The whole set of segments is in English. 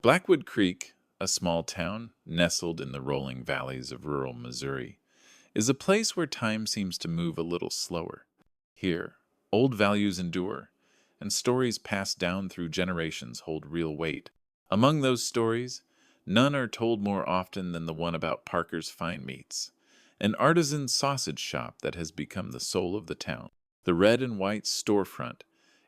Blackwood Creek, a small town nestled in the rolling valleys of rural Missouri, is a place where time seems to move a little slower. Here, old values endure, and stories passed down through generations hold real weight. Among those stories, none are told more often than the one about Parker's Fine Meats, an artisan sausage shop that has become the soul of the town. The red and white storefront,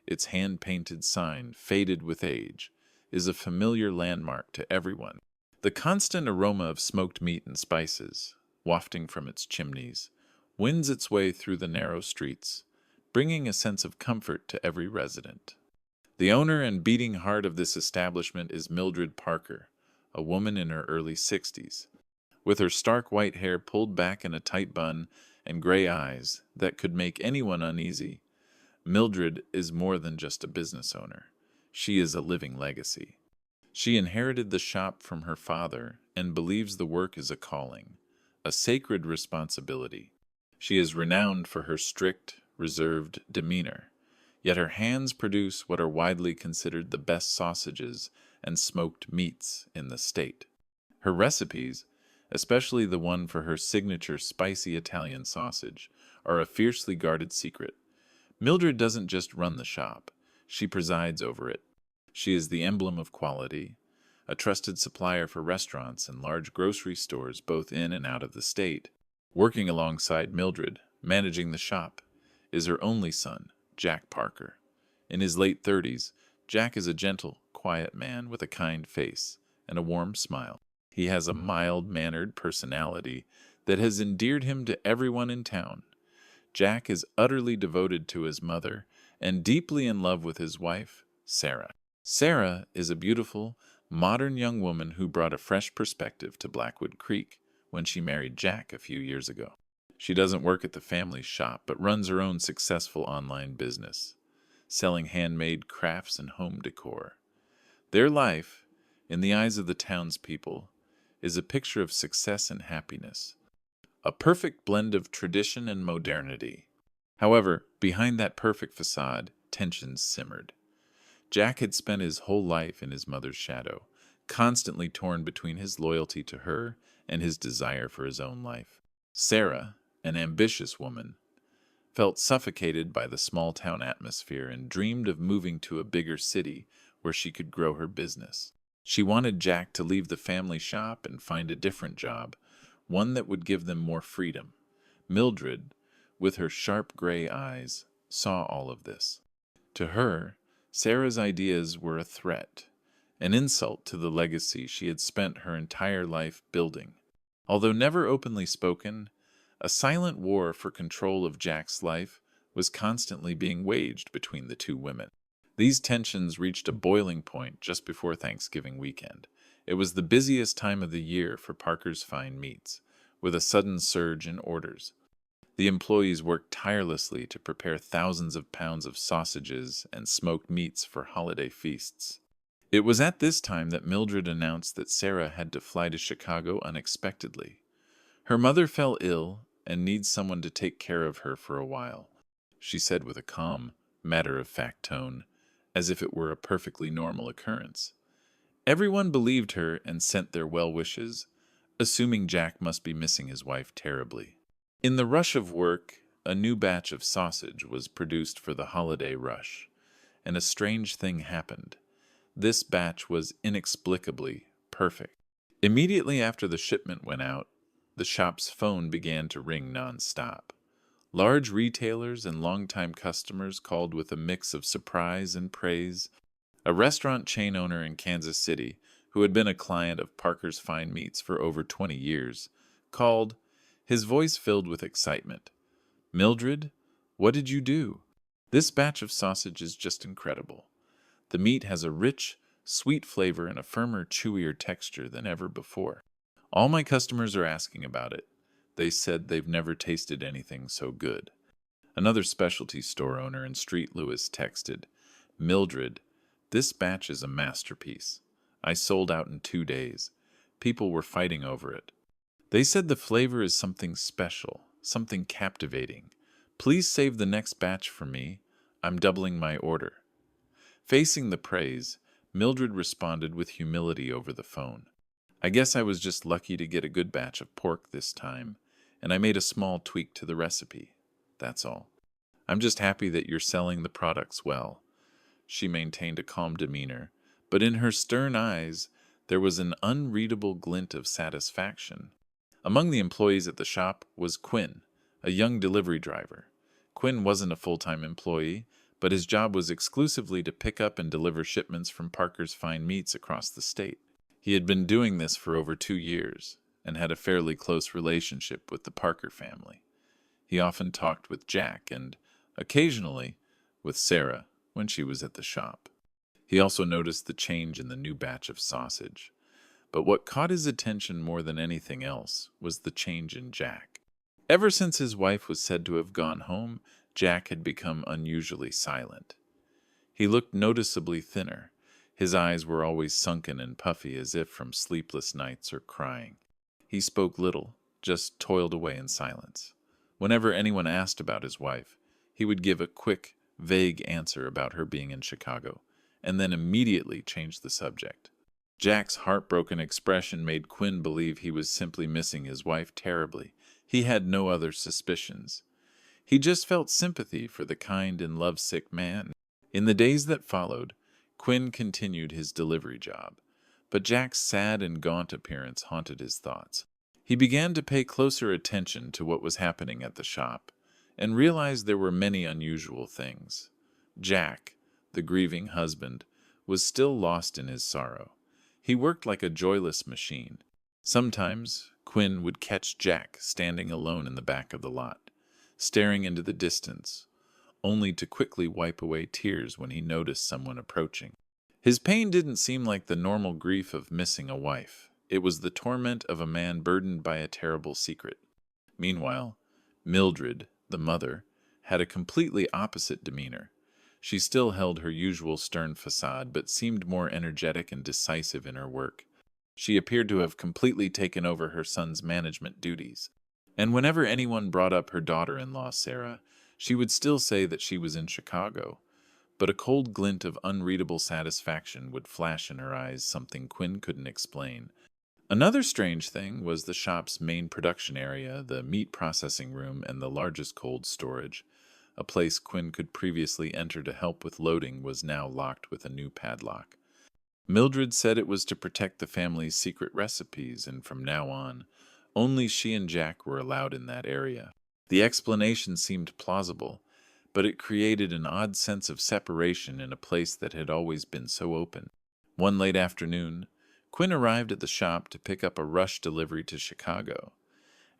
its hand-painted sign faded with age, is a familiar landmark to everyone. The constant aroma of smoked meat and spices, wafting from its chimneys, wins its way through the narrow streets, bringing a sense of comfort to every resident. The owner and beating heart of this establishment is Mildred Parker, a woman in her early 60s. With her stark white hair pulled back in a tight bun and gray eyes that could make anyone uneasy, Mildred is more than just a business owner. She is a living legacy. She inherited the shop from her father and believes the work is a calling, a sacred responsibility. She is renowned for her strict, reserved demeanor, yet her hands produce what are widely considered the best sausages and smoked meats in the state. Her recipes, especially the one for her signature spicy Italian sausage, are a fiercely guarded secret. Mildred doesn't just run the shop, she presides over it. She is the emblem of quality, a trusted supplier for restaurants and large grocery stores both in and out of the state. Working alongside Mildred, managing the shop, is her only son, Jack Parker. In his late 30s, Jack is a gentle, quiet man with a kind face and a warm smile. He has a mild-mannered personality that has endeared him to everyone in town. Jack is utterly devoted to his mother and deeply in love with his wife, Sarah. Sarah is a beautiful, modern young woman who brought a fresh perspective to Blackwood Creek when she married Jack a few years ago. She doesn't work at the family shop, but runs her own successful online business, selling handmade crafts and home decor. Their life, in the eyes of the townspeople, is a picture of success and happiness, a perfect blend of tradition and modernity. However, behind that perfect facade, tensions simmered. Jack had spent his whole life in his mother's shadow, constantly torn between his loyalty to her and his desire for his own life. Sarah, an ambitious woman, felt suffocated by the small-town atmosphere and dreamed of moving to a bigger city where she could grow her business. She wanted Jack to leave the family shop and find a different job, one that would give them more freedom. Mildred, with her sharp gray eyes, saw all of this. To her, Sarah's ideas were a threat, an insult to the legacy she had spent her entire life building. Although never openly spoken, a silent war for control of Jack's life was constantly being waged between the two women. These tensions reached a boiling point just before Thanksgiving weekend. It was the busiest time of the year for Parker's Fine Meats, with a sudden surge in orders. The employees worked tirelessly to prepare thousands of pounds of sausages and smoked meats for holiday feasts. It was at this time that Mildred announced that Sarah had to fly to Chicago unexpectedly. Her mother fell ill and needs someone to take care of her for a while, she said with a calm, matter-of-fact tone, as if it were a perfectly normal occurrence. Everyone believed her and sent their well wishes, assuming Jack must be missing his wife terribly. In the rush of work, a new batch of sausage was produced for the holiday rush, and a strange thing happened. This batch was inexplicably perfect. Immediately after the shipment went out, the shop's phone began to ring nonstop. Large retailers and longtime customers called with a mix of surprise and praise. A restaurant chain owner in Kansas City, who had been a client of Parker's Fine Meats for over 20 years, called, his voice filled with excitement. "Mildred, what did you do? This batch of sausage is just incredible. The meat has a rich, sweet flavor and a firmer, chewier texture than ever before. All my customers are asking about it. They said they've never tasted anything so good." Another specialty store owner in Street Louis texted, "Mildred, this batch is a masterpiece. I sold out in 2 days. People were fighting over it. They said the flavor is something special, something captivating. Please save the next batch for me. I'm doubling my order." Facing the praise, Mildred responded with humility over the phone. I guess I was just lucky to get a good batch of pork this time, and I made a small tweak to the recipe. That's all. I'm just happy that you're selling the products well. She maintained a calm demeanor, but in her stern eyes there was an unreadable glint of satisfaction. Among the employees at the shop was Quinn, a young delivery driver. Quinn wasn't a full-time employee, but his job was exclusively to pick up and deliver shipments from Parker's Fine Meats across the state. He had been doing this for over 2 years and had a fairly close relationship with the Parker family. He often talked with Jack and, occasionally, with Sarah when she was at the shop. He also noticed the change in the new batch of sausage. But what caught his attention more than anything else was the change in Jack. Ever since his wife was said to have gone home, Jack had become unusually silent. He looked noticeably thinner. His eyes were always sunken and puffy as if from sleepless nights or crying. He spoke little, just toiled away in silence. Whenever anyone asked about his wife, he would give a quick, vague answer about her being in Chicago, and then immediately change the subject. Jack's heartbroken expression made Quinn believe he was simply missing his wife terribly. He had no other suspicions. He just felt sympathy for the kind and lovesick man. In the days that followed, Quinn continued his delivery job, but Jack's sad and gaunt appearance haunted his thoughts. He began to pay closer attention to what was happening at the shop, and realized there were many unusual things. Jack, the grieving husband, was still lost in his sorrow. He worked like a joyless machine. Sometimes Quinn would catch Jack standing alone in the back of the lot, staring into the distance, only to quickly wipe away tears when he noticed someone approaching. His pain didn't seem like the normal grief of missing a wife. It was the torment of a man burdened by a terrible secret. Meanwhile, Mildred, the mother, had a completely opposite demeanor. She still held her usual stern facade, but seemed more energetic and decisive in her work. She appeared to have completely taken over her son's management duties. And whenever anyone brought up her daughter-in-law, Sarah, she would still say that she was in Chicago. But a cold glint of unreadable satisfaction would flash in her eyes, something Quinn couldn't explain. Another strange thing was the shop's main production area, the meat processing room, and the largest cold storage. A place Quinn could previously enter to help with loading was now locked with a new padlock. Mildred said it was to protect the family's secret recipes, and from now on, only she and Jack were allowed in that area. The explanation seemed plausible, but it created an odd sense of separation in a place that had always been so open. One late afternoon, Quinn arrived at the shop to pick up a rush delivery to Chicago.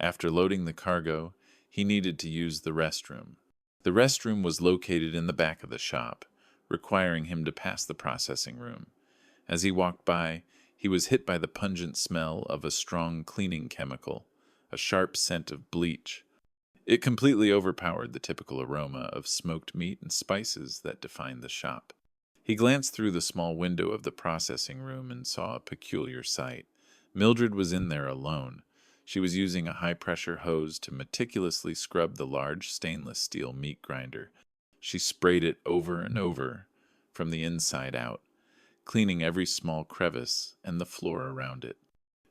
After loading the cargo, he needed to use the restroom. The restroom was located in the back of the shop, requiring him to pass the processing room. As he walked by, he was hit by the pungent smell of a strong cleaning chemical, a sharp scent of bleach. It completely overpowered the typical aroma of smoked meat and spices that defined the shop. He glanced through the small window of the processing room and saw a peculiar sight. Mildred was in there alone. She was using a high-pressure hose to meticulously scrub the large stainless steel meat grinder. She sprayed it over and over from the inside out, cleaning every small crevice and the floor around it.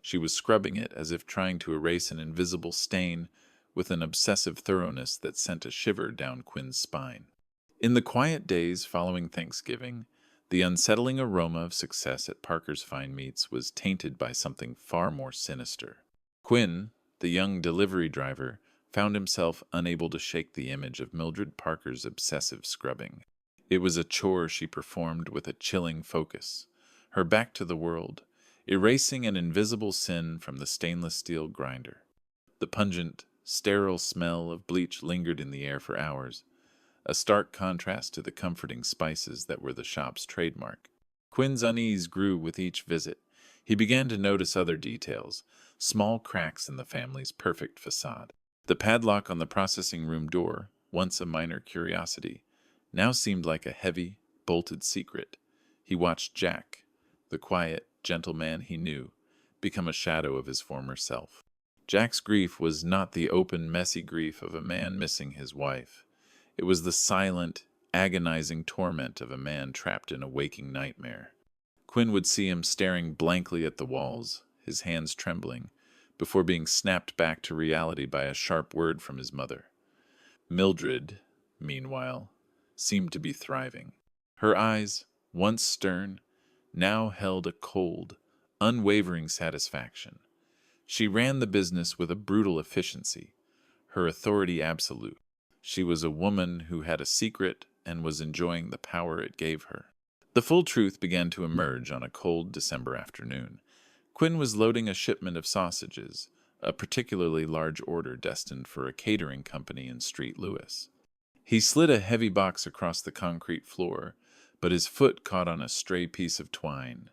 She was scrubbing it as if trying to erase an invisible stain with an obsessive thoroughness that sent a shiver down Quinn's spine. In the quiet days following Thanksgiving, the unsettling aroma of success at Parker's Fine Meats was tainted by something far more sinister. Quinn, the young delivery driver, found himself unable to shake the image of Mildred Parker's obsessive scrubbing. It was a chore she performed with a chilling focus, her back to the world, erasing an invisible sin from the stainless steel grinder. The pungent, sterile smell of bleach lingered in the air for hours, a stark contrast to the comforting spices that were the shop's trademark. Quinn's unease grew with each visit. He began to notice other details, small cracks in the family's perfect facade. The padlock on the processing room door, once a minor curiosity, now seemed like a heavy, bolted secret. He watched Jack, the quiet, gentle man he knew, become a shadow of his former self. Jack's grief was not the open, messy grief of a man missing his wife. It was the silent, agonizing torment of a man trapped in a waking nightmare. Quinn would see him staring blankly at the walls, his hands trembling, before being snapped back to reality by a sharp word from his mother. Mildred, meanwhile, seemed to be thriving. Her eyes, once stern, now held a cold, unwavering satisfaction. She ran the business with a brutal efficiency, her authority absolute. She was a woman who had a secret and was enjoying the power it gave her. The full truth began to emerge on a cold December afternoon. Quinn was loading a shipment of sausages, a particularly large order destined for a catering company in Street Lewis. He slid a heavy box across the concrete floor, but his foot caught on a stray piece of twine.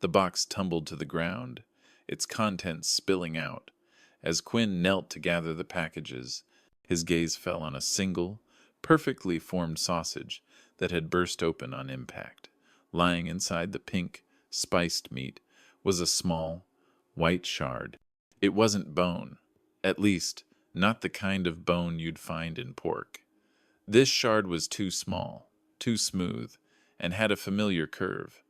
The box tumbled to the ground, its contents spilling out. As Quinn knelt to gather the packages, his gaze fell on a single, perfectly formed sausage that had burst open on impact. Lying inside the pink, spiced meat was a small, white shard. It wasn't bone, at least, not the kind of bone you'd find in pork. This shard was too small, too smooth, and had a familiar curve.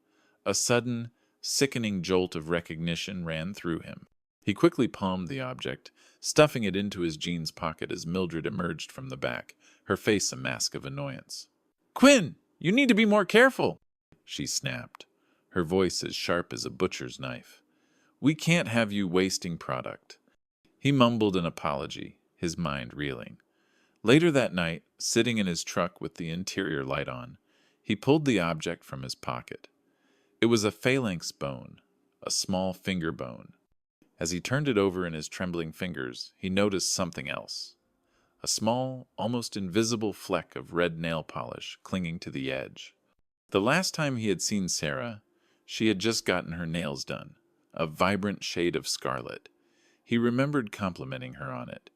A sudden, sickening jolt of recognition ran through him. He quickly palmed the object, stuffing it into his jeans pocket as Mildred emerged from the back, her face a mask of annoyance. "Quinn, you need to be more careful," she snapped, her voice as sharp as a butcher's knife. "We can't have you wasting product." He mumbled an apology, his mind reeling. Later that night, sitting in his truck with the interior light on, he pulled the object from his pocket. It was a phalanx bone, a small finger bone. As he turned it over in his trembling fingers, he noticed something else. A small, almost invisible fleck of red nail polish clinging to the edge. The last time he had seen Sarah, she had just gotten her nails done, a vibrant shade of scarlet. He remembered complimenting her on it.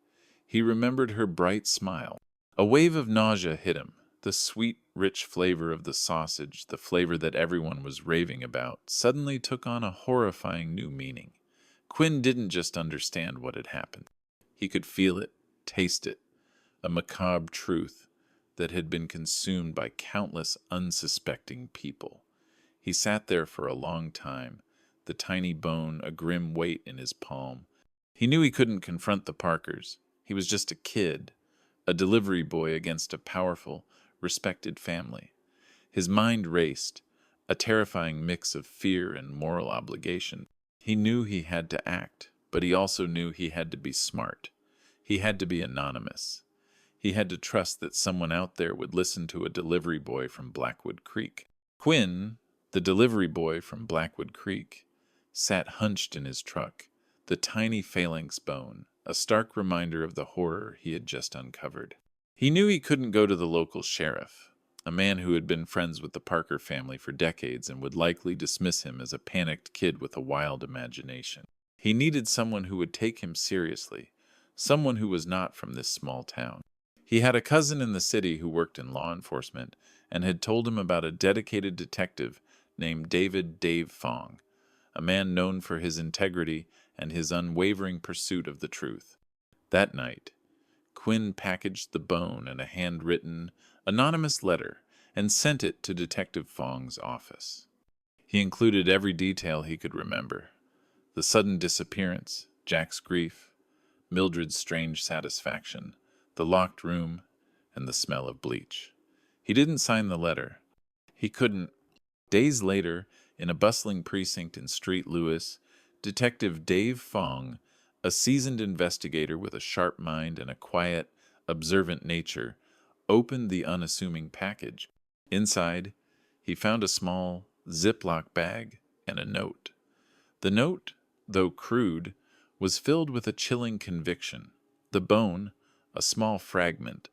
He remembered her bright smile. A wave of nausea hit him. The sweet, rich flavor of the sausage, the flavor that everyone was raving about, suddenly took on a horrifying new meaning. Quinn didn't just understand what had happened. He could feel it, taste it, a macabre truth that had been consumed by countless unsuspecting people. He sat there for a long time, the tiny bone a grim weight in his palm. He knew he couldn't confront the Parkers. He was just a kid, a delivery boy against a powerful, respected family. His mind raced, a terrifying mix of fear and moral obligation. He knew he had to act, but he also knew he had to be smart. He had to be anonymous. He had to trust that someone out there would listen to a delivery boy from Blackwood Creek. Quinn, the delivery boy from Blackwood Creek, sat hunched in his truck, the tiny phalanx bone, a stark reminder of the horror he had just uncovered. He knew he couldn't go to the local sheriff, a man who had been friends with the Parker family for decades and would likely dismiss him as a panicked kid with a wild imagination. He needed someone who would take him seriously, someone who was not from this small town. He had a cousin in the city who worked in law enforcement and had told him about a dedicated detective named Dave Fong, a man known for his integrity and his unwavering pursuit of the truth. That night, Quinn packaged the bone in a handwritten, anonymous letter and sent it to Detective Fong's office. He included every detail he could remember: the sudden disappearance, Jack's grief, Mildred's strange satisfaction, the locked room, and the smell of bleach. He didn't sign the letter. He couldn't. Days later, in a bustling precinct in Street Lewis, Detective Dave Fong, a seasoned investigator with a sharp mind and a quiet, observant nature, opened the unassuming package. Inside, he found a small Ziploc bag and a note. The note, though crude, was filled with a chilling conviction. The bone, a small fragment,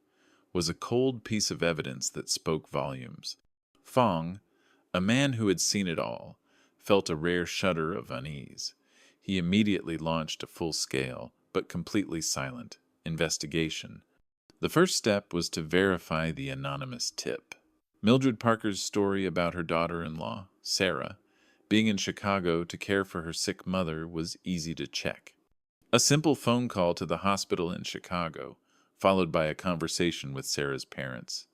was a cold piece of evidence that spoke volumes. Fong, a man who had seen it all, felt a rare shudder of unease. He immediately launched a full-scale, but completely silent, investigation. The first step was to verify the anonymous tip. Mildred Parker's story about her daughter-in-law, Sarah, being in Chicago to care for her sick mother was easy to check. A simple phone call to the hospital in Chicago, followed by a conversation with Sarah's parents,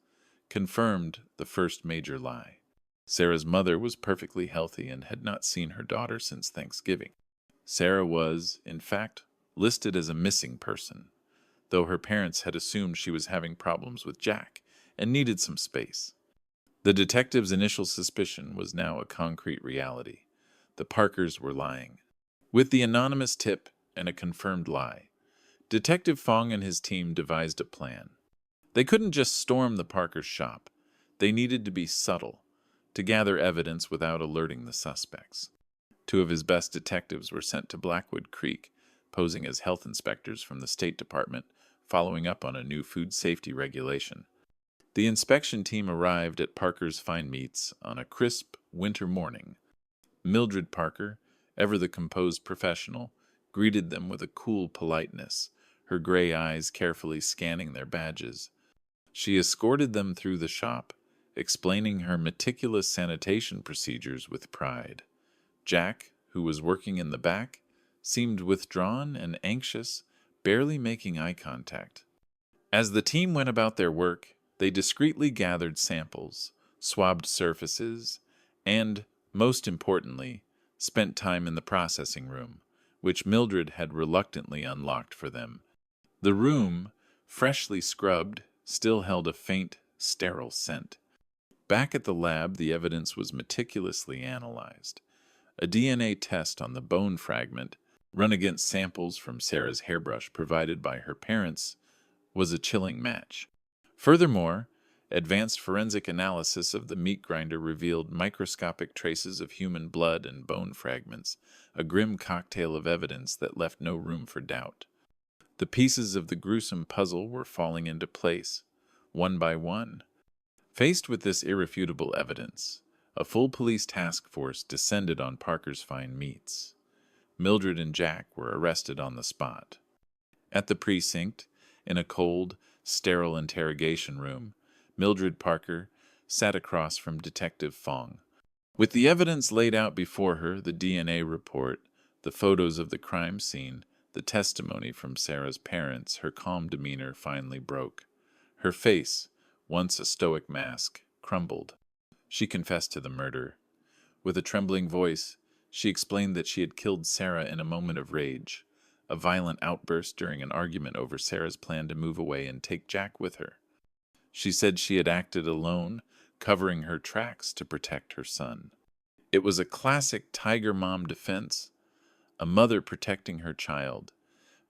confirmed the first major lie. Sarah's mother was perfectly healthy and had not seen her daughter since Thanksgiving. Sarah was, in fact, listed as a missing person, though her parents had assumed she was having problems with Jack and needed some space. The detective's initial suspicion was now a concrete reality. The Parkers were lying. With the anonymous tip and a confirmed lie, Detective Fong and his team devised a plan. They couldn't just storm the Parkers' shop. They needed to be subtle, to gather evidence without alerting the suspects. Two of his best detectives were sent to Blackwood Creek, posing as health inspectors from the State Department, following up on a new food safety regulation. The inspection team arrived at Parker's Fine Meats on a crisp winter morning. Mildred Parker, ever the composed professional, greeted them with a cool politeness, her gray eyes carefully scanning their badges. She escorted them through the shop, explaining her meticulous sanitation procedures with pride. Jack, who was working in the back, seemed withdrawn and anxious, barely making eye contact. As the team went about their work, they discreetly gathered samples, swabbed surfaces, and, most importantly, spent time in the processing room, which Mildred had reluctantly unlocked for them. The room, freshly scrubbed, still held a faint, sterile scent. Back at the lab, the evidence was meticulously analyzed. A DNA test on the bone fragment, run against samples from Sarah's hairbrush provided by her parents, was a chilling match. Furthermore, advanced forensic analysis of the meat grinder revealed microscopic traces of human blood and bone fragments, a grim cocktail of evidence that left no room for doubt. The pieces of the gruesome puzzle were falling into place, one by one. Faced with this irrefutable evidence, a full police task force descended on Parker's Fine Meats. Mildred and Jack were arrested on the spot. At the precinct, in a cold, sterile interrogation room, Mildred Parker sat across from Detective Fong. With the evidence laid out before her, the DNA report, the photos of the crime scene, the testimony from Sarah's parents, her calm demeanor finally broke. Her face, once a stoic mask, crumbled. She confessed to the murder. With a trembling voice, she explained that she had killed Sarah in a moment of rage, a violent outburst during an argument over Sarah's plan to move away and take Jack with her. She said she had acted alone, covering her tracks to protect her son. It was a classic tiger mom defense, a mother protecting her child.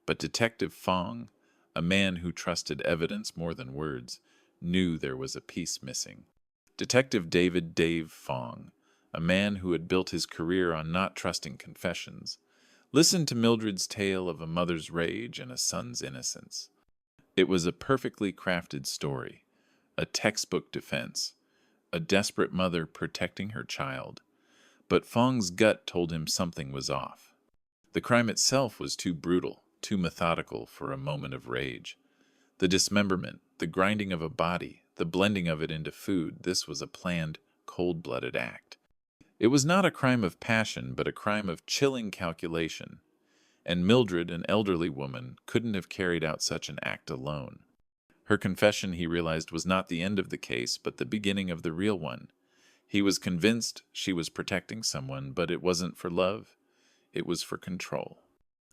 But Detective Fong, a man who trusted evidence more than words, knew there was a piece missing. Detective Dave Fong, a man who had built his career on not trusting confessions, listened to Mildred's tale of a mother's rage and a son's innocence. It was a perfectly crafted story, a textbook defense, a desperate mother protecting her child. But Fong's gut told him something was off. The crime itself was too brutal, too methodical for a moment of rage. The dismemberment, the grinding of a body, the blending of it into food, this was a planned, cold-blooded act. It was not a crime of passion, but a crime of chilling calculation. And Mildred, an elderly woman, couldn't have carried out such an act alone. Her confession, he realized, was not the end of the case, but the beginning of the real one. He was convinced she was protecting someone, but it wasn't for love. It was for control.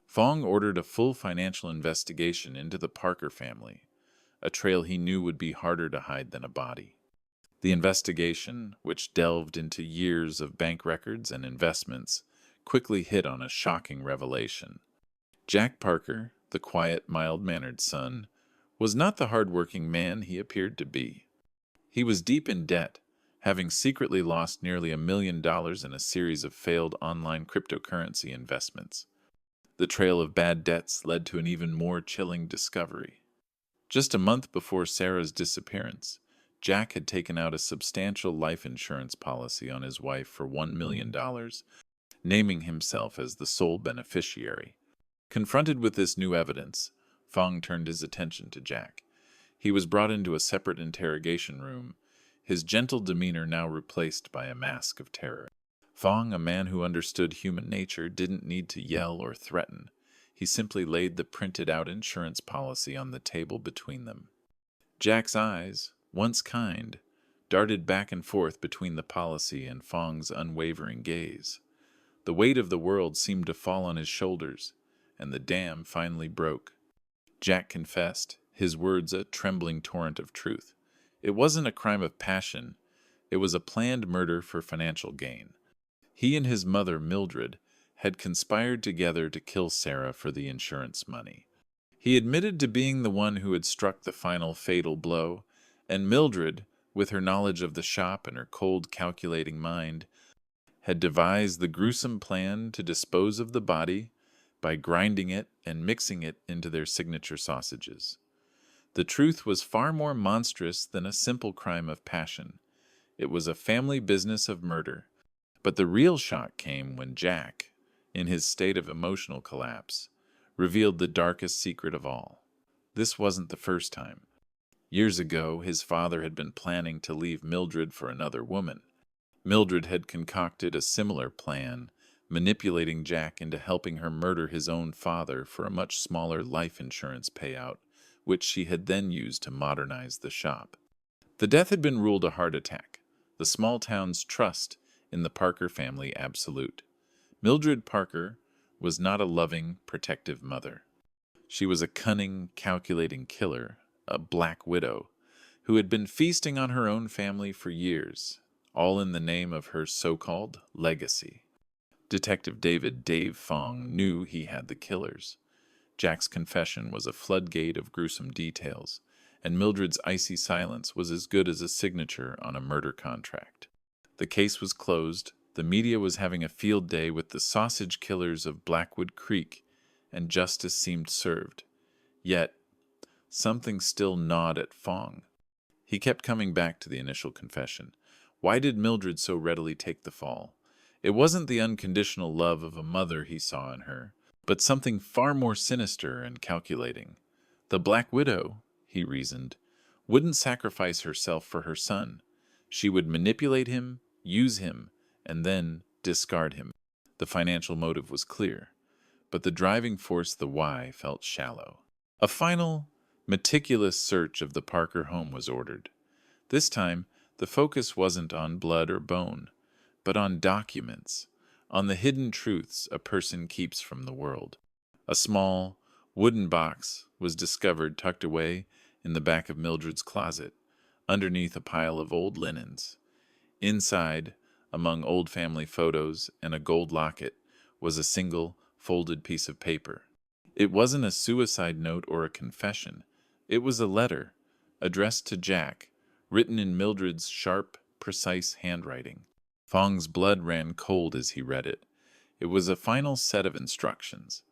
Fong ordered a full financial investigation into the Parker family, a trail he knew would be harder to hide than a body. The investigation, which delved into years of bank records and investments, quickly hit on a shocking revelation. Jack Parker, the quiet, mild-mannered son, was not the hard-working man he appeared to be. He was deep in debt, having secretly lost nearly $1 million in a series of failed online cryptocurrency investments. The trail of bad debts led to an even more chilling discovery. Just a month before Sarah's disappearance, Jack had taken out a substantial life insurance policy on his wife for $1 million, naming himself as the sole beneficiary. Confronted with this new evidence, Fong turned his attention to Jack. He was brought into a separate interrogation room, his gentle demeanor now replaced by a mask of terror. Fong, a man who understood human nature, didn't need to yell or threaten. He simply laid the printed-out insurance policy on the table between them. Jack's eyes, once kind, darted back and forth between the policy and Fong's unwavering gaze. The weight of the world seemed to fall on his shoulders, and the dam finally broke. Jack confessed, his words a trembling torrent of truth. It wasn't a crime of passion, it was a planned murder for financial gain. He and his mother, Mildred, had conspired together to kill Sarah for the insurance money. He admitted to being the one who had struck the final fatal blow, and Mildred, with her knowledge of the shop and her cold, calculating mind, had devised the gruesome plan to dispose of the body by grinding it and mixing it into their signature sausages. The truth was far more monstrous than a simple crime of passion. It was a family business of murder. But the real shock came when Jack, in his state of emotional collapse, revealed the darkest secret of all. This wasn't the first time. Years ago, his father had been planning to leave Mildred for another woman. Mildred had concocted a similar plan, manipulating Jack into helping her murder his own father for a much smaller life insurance payout, which she had then used to modernize the shop. The death had been ruled a heart attack, the small town's trust in the Parker family absolute. Mildred Parker was not a loving, protective mother. She was a cunning, calculating killer, a black widow, who had been feasting on her own family for years, all in the name of her so-called legacy. Detective Dave Fong knew he had the killers. Jack's confession was a floodgate of gruesome details, and Mildred's icy silence was as good as a signature on a murder contract. The case was closed, the media was having a field day with the sausage killers of Blackwood Creek, and justice seemed served. Yet, something still gnawed at Fong. He kept coming back to the initial confession. Why did Mildred so readily take the fall? It wasn't the unconditional love of a mother he saw in her, but something far more sinister and calculating. The Black Widow, he reasoned, wouldn't sacrifice herself for her son. She would manipulate him, use him, and then discard him. The financial motive was clear, but the driving force, the why, felt shallow. A final, meticulous search of the Parker home was ordered. This time, the focus wasn't on blood or bone, but on documents, on the hidden truths a person keeps from the world. A small, wooden box was discovered tucked away in the back of Mildred's closet, underneath a pile of old linens. Inside, among old family photos and a gold locket, was a single, folded piece of paper. It wasn't a suicide note or a confession. It was a letter, addressed to Jack, written in Mildred's sharp, precise handwriting. Fong's blood ran cold as he read it. It was a final set of instructions.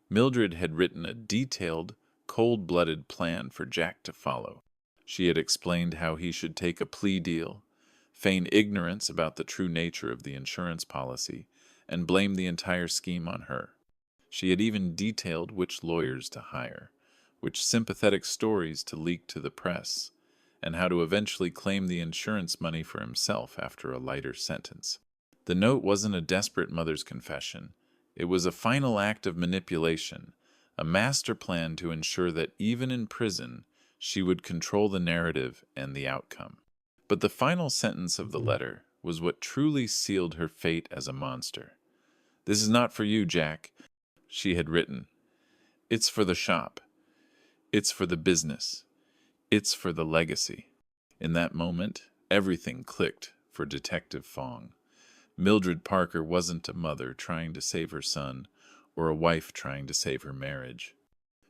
Mildred had written a detailed, cold-blooded plan for Jack to follow. She had explained how he should take a plea deal, feign ignorance about the true nature of the insurance policy, and blame the entire scheme on her. She had even detailed which lawyers to hire, which sympathetic stories to leak to the press, and how to eventually claim the insurance money for himself after a lighter sentence. The note wasn't a desperate mother's confession. It was a final act of manipulation, a master plan to ensure that even in prison, she would control the narrative and the outcome. But the final sentence of the letter was what truly sealed her fate as a monster. "This is not for you, Jack," she had written. "It's for the shop. It's for the business. It's for the legacy." In that moment, everything clicked for Detective Fong. Mildred Parker wasn't a mother trying to save her son, or a wife trying to save her marriage.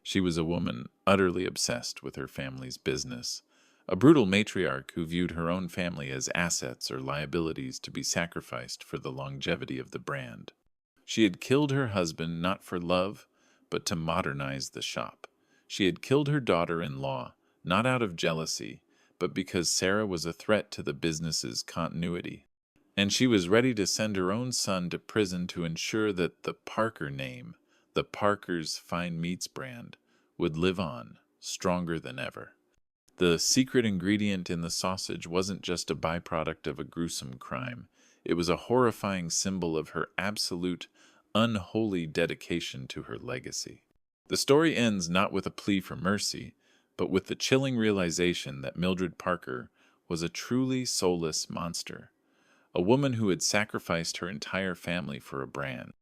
She was a woman utterly obsessed with her family's business, a brutal matriarch who viewed her own family as assets or liabilities to be sacrificed for the longevity of the brand. She had killed her husband not for love, but to modernize the shop. She had killed her daughter-in-law, not out of jealousy, but because Sarah was a threat to the business's continuity. And she was ready to send her own son to prison to ensure that the Parker name, the Parker's fine meats brand, would live on, stronger than ever. The secret ingredient in the sausage wasn't just a byproduct of a gruesome crime. It was a horrifying symbol of her absolute, unholy dedication to her legacy. The story ends not with a plea for mercy, but with the chilling realization that Mildred Parker was a truly soulless monster, a woman who had sacrificed her entire family for a brand.